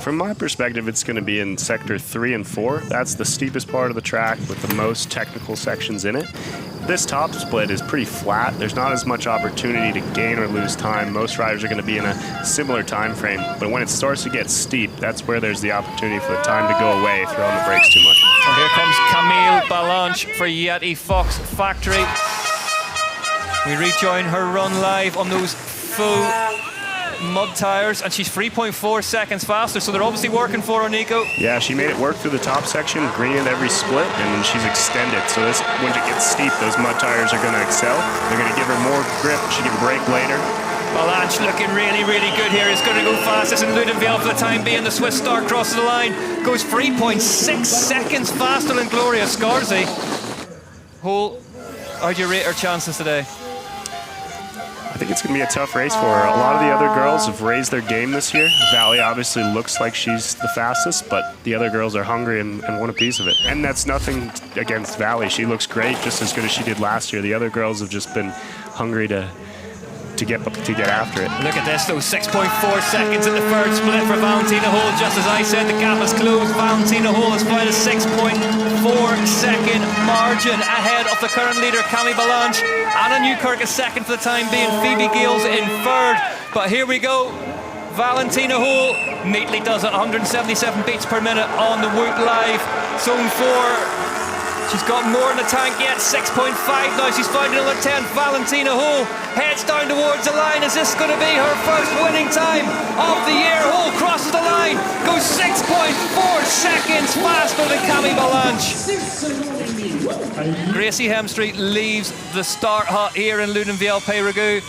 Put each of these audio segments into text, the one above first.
From my perspective, it's going to be in sector 3 and 4. That's the steepest part of the track with the most technical sections in it. This top split is pretty flat. There's not as much opportunity to gain or lose time. Most riders are going to be in a similar time frame, but when it starts to get steep, that's where there's the opportunity for the time to go away if you're on the brakes too much. So here comes Camille Balanche for Yeti Fox Factory. We rejoin her run live on those full mud tires, and she's 3.4 seconds faster, so they're obviously working for her, Nico. Yeah, she made it work through the top section, green at every split, and she's extended. So this, when it gets steep, those mud tires are going to excel. They're going to give her more grip. She can brake later. Balanche looking really, really good here. Is going to go fastest in Loudenvielle for the time being. The Swiss star crosses the line, goes 3.6 seconds faster than Gloria Scarzi. Hll, how do you rate her chances today? I think it's going to be a tough race for her. A lot of the other girls have raised their game this year. Valley obviously looks like she's the fastest, but the other girls are hungry and want a piece of it. And that's nothing against Valley. She looks great, just as good as she did last year. The other girls have just been hungry to get after it. Look at this, though, 6.4 seconds in the third split for Valentina Hll. Just as I said, the gap is closed. Valentina Hll has found a 6.4 second margin ahead of the current leader, Camille Balanche. Anna Newkirk is second for the time being. Phoebe Gales in third. But here we go. Valentina Hll neatly does it, 177 beats per minute on the Woot Live. Zone 4. She's got more in the tank yet, 6.5 now. She's found another 10. Valentina Hll heads down towards the line. Is this going to be her first winning time of the year? Hll crosses the line, goes 6.4 seconds faster than Camille Balanche. Gracie Hemstreet leaves the start hut here in Loudenvielle, Périgueux.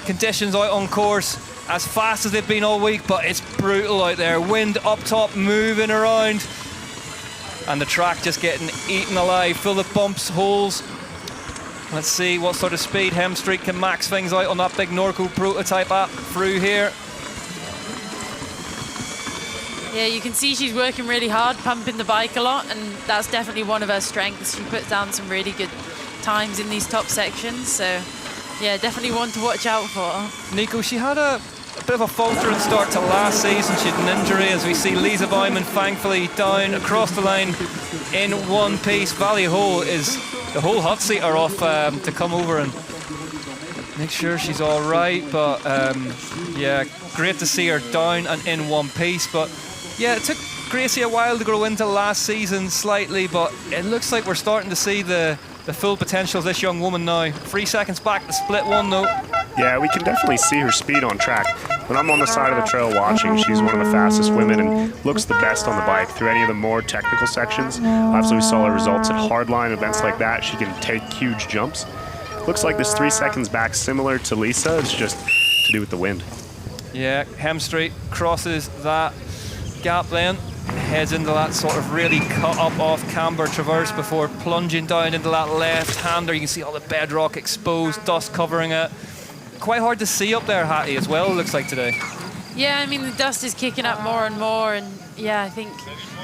Conditions out on course as fast as they've been all week, but it's brutal out there. Wind up top, moving around. And the track just getting eaten alive, full of bumps, holes. Let's see what sort of speed Hemstreet can max things out on that big Norco prototype app through here. Yeah, you can see she's working really hard, pumping the bike a lot, and that's definitely one of her strengths. She puts down some really good times in these top sections, so yeah, definitely one to watch out for. Nico, she had a bit of a faltering start to last season. She had an injury, as we see Lisa Baumann thankfully down across the line in one piece. Valley Hll is, the whole hot seat are off to come over and make sure she's all right, but yeah, great to see her down and in one piece. But yeah, it took Gracie a while to grow into last season slightly, but it looks like we're starting to see the full potential of this young woman now. 3 seconds back to split one though. Yeah, we can definitely see her speed on track. When I'm on the side of the trail watching, she's one of the fastest women and looks the best on the bike through any of the more technical sections. Obviously, we saw her results at hardline events like that. She can take huge jumps. Looks like this 3 seconds back similar to Lisa. It's just to do with the wind. Yeah, Hemstreet crosses that gap then, heads into that sort of really cut up off camber traverse before plunging down into that left-hander. You can see all the bedrock exposed, dust covering it. Quite hard to see up there, Hattie, as well, it looks like today. Yeah, I mean, the dust is kicking up more and more, and yeah, I think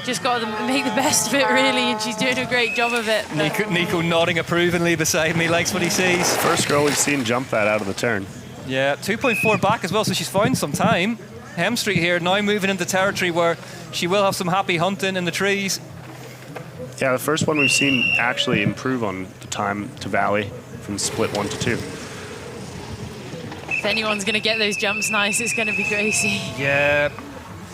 just got to make the best of it, really, and she's doing a great job of it. Nico nodding approvingly beside me, likes what he sees. First girl we've seen jump that out of the turn. Yeah, 2.4 back as well, so she's found some time. Hemstreet here now moving into territory where she will have some happy hunting in the trees. Yeah, the first one we've seen actually improve on the time to Valley from split 1 to 2. If anyone's going to get those jumps nice, it's going to be Gracie. Yeah.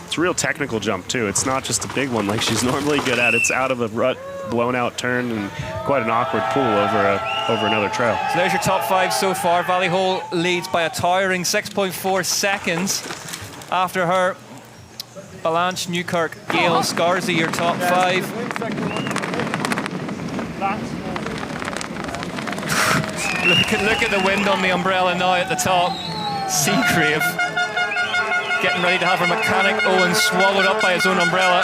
It's a real technical jump, too. It's not just a big one like she's normally good at. It's out of a rut, blown out turn, and quite an awkward pull over another trail. So there's your top 5 so far. Valley Hll leads by a towering 6.4 seconds. After her, Balanche, Newkirk, Gale, Scarzi, your top 5. Look at the wind on the umbrella now at the top. Seagrave getting ready to have her mechanic Owen swallowed up by his own umbrella.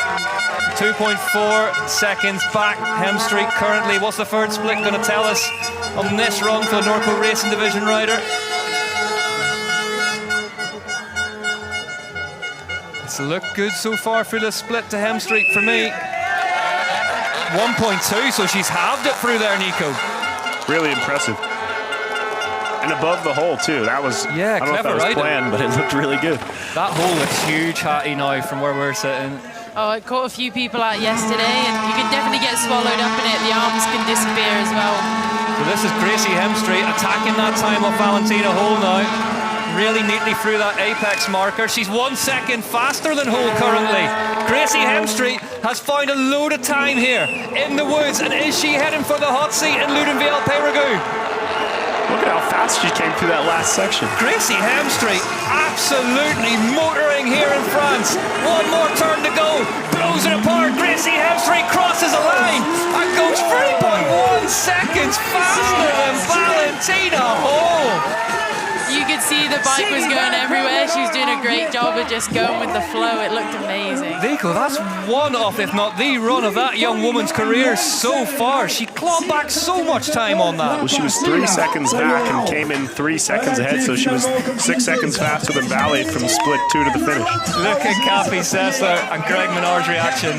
2.4 seconds back. Hemstreet currently. What's the third split going to tell us on this run for the Norco Racing Division rider? It's looked good so far through the split to Hemstreet for me. 1.2, so she's halved it through there, Nico. Really impressive. And above the hole, too. That was, Yeah, I don't know if that clever was planned, but it looked really good. That hole looks huge, Hattie, now from where we're sitting. Oh, it caught a few people out yesterday, and you can definitely get swallowed up in it. The arms can disappear as well. So this is Gracie Hemstreet attacking that time of Valentina Hll now. Really neatly through that apex marker. She's 1 second faster than Hll currently. Gracie Hemstreet has found a load of time here in the woods, and is she heading for the hot seat in Loudenvielle, Périgueux? Look at how fast she came through that last section. Gracie Hemstreet absolutely motoring here in France. One more turn to go. Blows it apart. Gracie Hemstreet crosses a line and goes 3.1 seconds faster than Valentina Hll. You could see the bike was going everywhere. She was doing a great job of just going with the flow. It looked amazing. Nico, that's one of, if not the run of that young woman's career so far. She clawed back so much time on that. Well, she was 3 seconds back and came in 3 seconds ahead, so she was 6 seconds faster than Valley from split 2 to the finish. Look at Kathy Sessler and Greg Menard's reaction.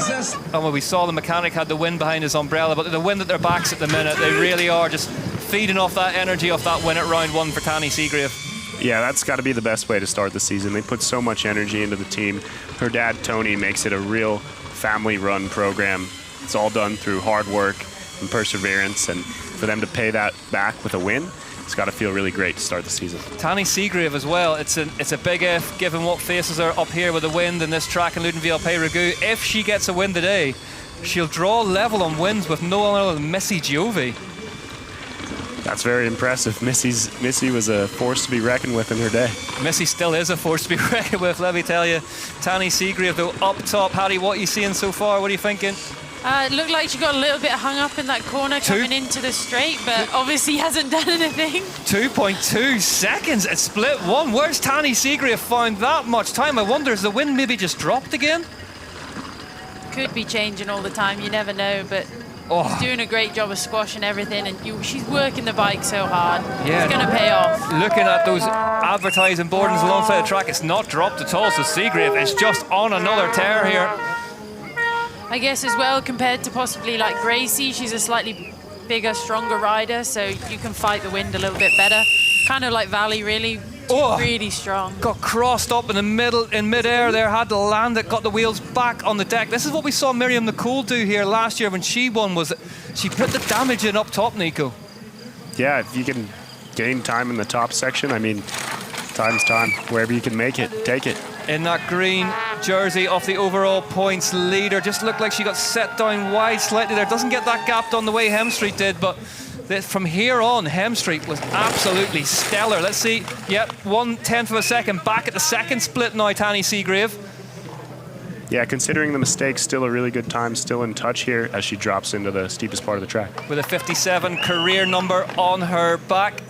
And when we saw the mechanic had the wind behind his umbrella, but the wind at their backs at the minute, they really are just feeding off that energy off that win at round 1 for Tanni Seagrave. Yeah, that's got to be the best way to start the season. They put so much energy into the team. Her dad, Tony, makes it a real family-run program. It's all done through hard work and perseverance, and for them to pay that back with a win, it's got to feel really great to start the season. Tanni Seagrave as well. It's a big if, given what faces are up here with the wind in this track in Loudenvielle, Périgueux. If she gets a win today, she'll draw level on wins with no one other than Missy Giove. That's very impressive. Missy was a force to be reckoned with in her day. Missy still is a force to be reckoned with, let me tell you. Tanni Seagrave, though, up top. Hattie, what are you seeing so far? What are you thinking? It looked like she got a little bit hung up in that corner coming into the straight, but obviously hasn't done anything. 2.2 seconds at split 1. Where's Tanni Seagrave found that much time? I wonder, has the wind maybe just dropped again? Could be changing all the time, you never know, but she's doing a great job of squashing everything, and she's working the bike so hard. Yeah. It's going to pay off. Looking at those advertising boardings alongside the track, it's not dropped at all, so Seagrave is just on another tear here. I guess as well, compared to possibly like Gracie, she's a slightly bigger, stronger rider, so you can fight the wind a little bit better. Kind of like Valley, really. Really strong. Got crossed up in the middle, in mid-air there, had to land it, got the wheels back on the deck. This is what we saw Nicole do here last year when she won, was she put the damage in up top, Nico. Yeah, if you can gain time in the top section, I mean, time's time. Wherever you can make it, take it. In that green jersey of the overall points leader, just looked like she got set down wide slightly there. Doesn't get that gap done the way Hemstreet did, but from here on, Hemstreet was absolutely stellar. Let's see. Yep, 1/10 of a second back at the second split now, Tanni Seagrave. Yeah, considering the mistake, still a really good time, still in touch here as she drops into the steepest part of the track. With a 57 career number on her back.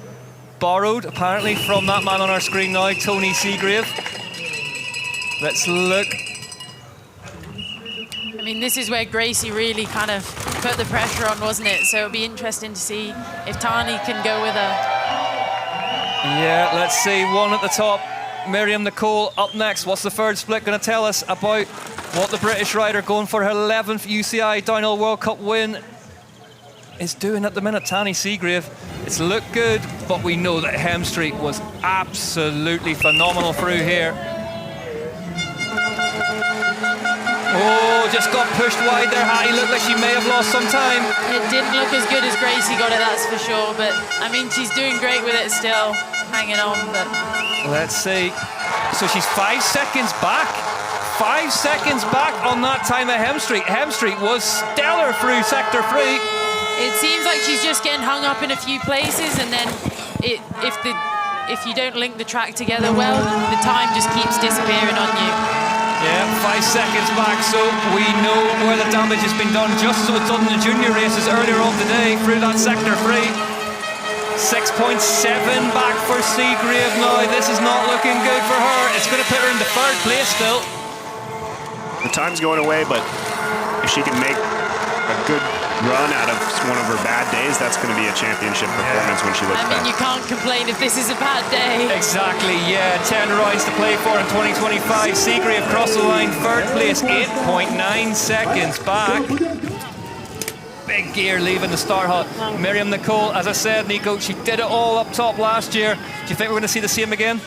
Borrowed, apparently, from that man on our screen now, Tony Seagrave. Let's look. I mean, this is where Gracie really kind of put the pressure on, wasn't it? So it'll be interesting to see if Tanni can go with her. Yeah, let's see. One at the top. Nicole up next. What's the third split going to tell us about what the British rider going for her 11th UCI Downhill World Cup win is doing at the minute? Tanni Seagrave. It's looked good, but we know that Hemstreet was absolutely phenomenal through here. Oh, just got pushed wide there, Hattie. Looked like she may have lost some time. It didn't look as good as Gracie got it, that's for sure. But, I mean, she's doing great with it still, hanging on. But let's see. So she's 5 seconds back. 5 seconds back on that time of Hemstreet. Hemstreet was stellar through Sector 3. It seems like she's just getting hung up in a few places, and then if you don't link the track together well, the time just keeps disappearing on you. Yeah, 5 seconds back, so we know where the damage has been done, just as it was done in the junior races earlier on today through that Sector 3. 6.7 back for Seagrave now. This is not looking good for her. It's going to put her in the third place still. The time's going away, but if she can make a good run out of one of her bad days, that's going to be a championship performance when she looks back. I mean, you can't complain if this is a bad day. Exactly, yeah. 10 rides to play for in 2025. Seagrave across the line, third place, 8.9 seconds back. big gear leaving the start hut. Miriam Nicole, as I said, Nico, she did it all up top last year. Do you think we're going to see the same again?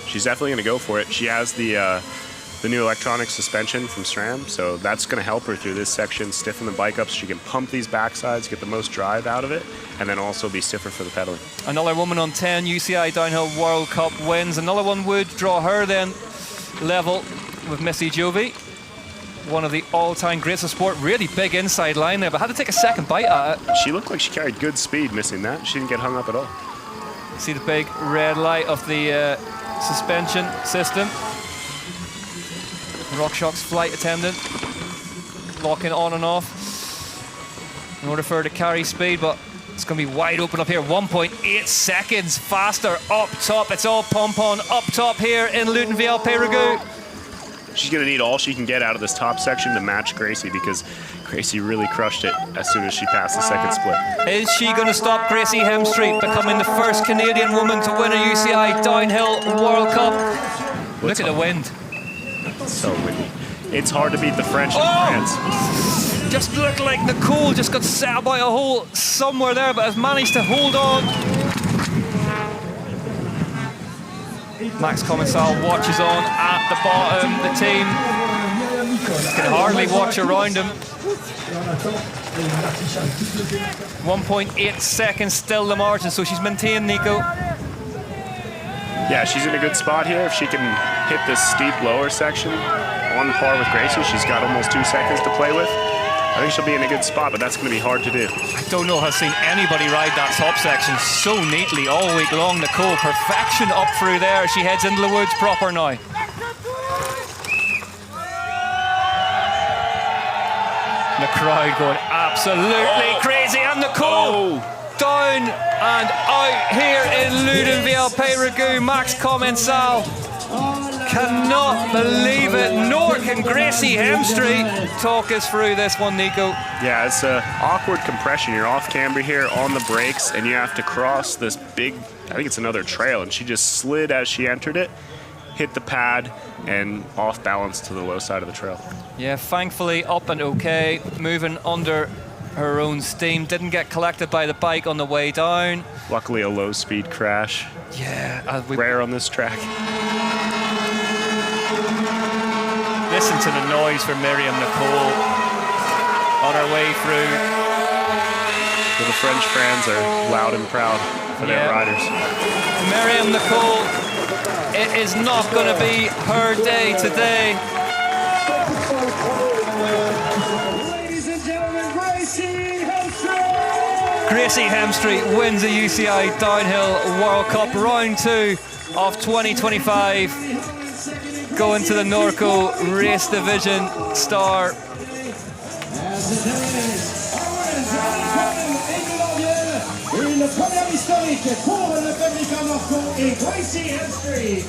She's definitely going to go for it. She has the new electronic suspension from SRAM, so that's going to help her through this section, stiffen the bike up so she can pump these backsides, get the most drive out of it, and then also be stiffer for the pedaling. Another woman on 10 UCI Downhill World Cup wins. Another one would draw her then level with Missy Jovi, one of the all-time greats of sport. Really big inside line there, but had to take a second bite at it. She looked like she carried good speed missing that. She didn't get hung up at all. See the big red light of the suspension system. RockShox flight attendant locking on and off in order for her to carry speed, but it's going to be wide open up here. 1.8 seconds faster up top. It's all pom-pom up top here in Loudenvielle, Périgueux. She's going to need all she can get out of this top section to match Gracie, because Gracie really crushed it as soon as she passed the second split. Is she going to stop Gracie Hemstreet becoming the first Canadian woman to win a UCI Downhill World Cup? Look at the wind. So windy. It's hard to beat the French and France. Just looked like Nicole just got set by a hole somewhere there, but has managed to hold on. Max Commensal watches on at the bottom. The team can hardly watch around him. 1.8 seconds still the margin, so she's maintained, Nico. Yeah, she's in a good spot here. If she can hit this steep lower section on par with Gracie, she's got almost 2 seconds to play with. I think she'll be in a good spot, but that's going to be hard to do. I don't know if I've seen anybody ride that top section so neatly all week long. Nicole, perfection up through there. She heads into the woods proper now. The crowd going absolutely crazy, and Nicole down and out here in Loudenvielle, Périgueux. Max Commensal cannot believe it, nor can Gracie Hemstreet. Talk us through this one, Nico. Yeah, it's an awkward compression. You're off camber here on the brakes, and you have to cross this big, I think it's another trail, and she just slid as she entered it, hit the pad, and off balance to the low side of the trail. Yeah, thankfully up and okay, moving under her own steam. Didn't get collected by the bike on the way down. Luckily, a low-speed crash. Yeah, rare on this track. Listen to the noise for Miriam Nicole on her way through. Well, the French fans are loud and proud for their riders. Miriam Nicole, it is not going to be her day today. Ladies and gentlemen, Gracie Hemstreet! Gracie Hemstreet wins the UCI Downhill World Cup Round 2 of 2025. Going to the Norco Race Division Star. Une première historique pour le fabricant Norco et Gracie Hemstreet.